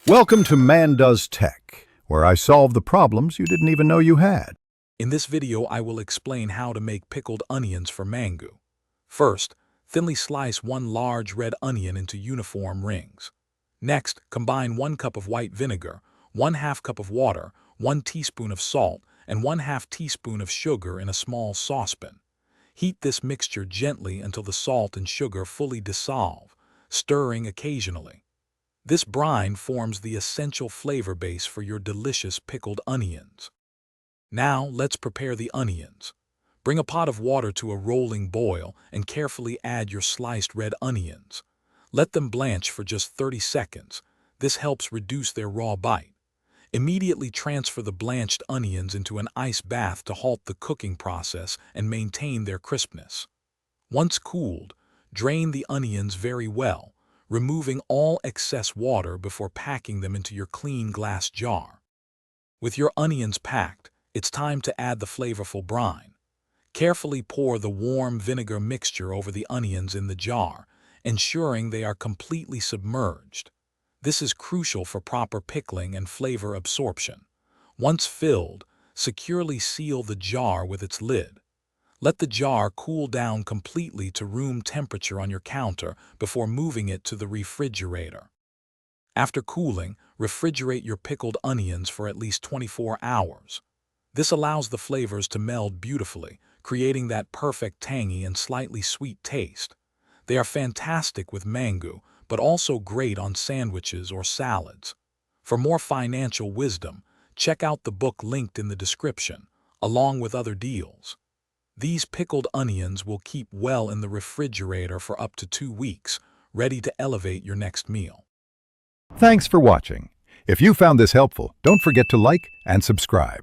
Welcome to Man Does Tech, where I solve the problems you didn't even know you had. In this video, I will explain how to make pickled onions for mango. First, thinly slice one large red onion into uniform rings. Next, combine 1 cup of white vinegar, 1/2 cup of water, 1 teaspoon of salt, and 1/2 teaspoon of sugar in a small saucepan. Heat this mixture gently until the salt and sugar fully dissolve, stirring occasionally. This brine forms the essential flavor base for your delicious pickled onions. Now, let's prepare the onions. Bring a pot of water to a rolling boil and carefully add your sliced red onions. Let them blanch for just 30 seconds. This helps reduce their raw bite. Immediately transfer the blanched onions into an ice bath to halt the cooking process and maintain their crispness. Once cooled, drain the onions very well, removing all excess water before packing them into your clean glass jar. With your onions packed, it's time to add the flavorful brine. Carefully pour the warm vinegar mixture over the onions in the jar, ensuring they are completely submerged. This is crucial for proper pickling and flavor absorption. Once filled, securely seal the jar with its lid. Let the jar cool down completely to room temperature on your counter before moving it to the refrigerator. After cooling, refrigerate your pickled onions for at least 24 hours. This allows the flavors to meld beautifully, creating that perfect tangy and slightly sweet taste. They are fantastic with mango, but also great on sandwiches or salads. For more financial wisdom, check out the book linked in the description, along with other deals. These pickled onions will keep well in the refrigerator for up to 2 weeks, ready to elevate your next meal. Thanks for watching. If you found this helpful, don't forget to like and subscribe.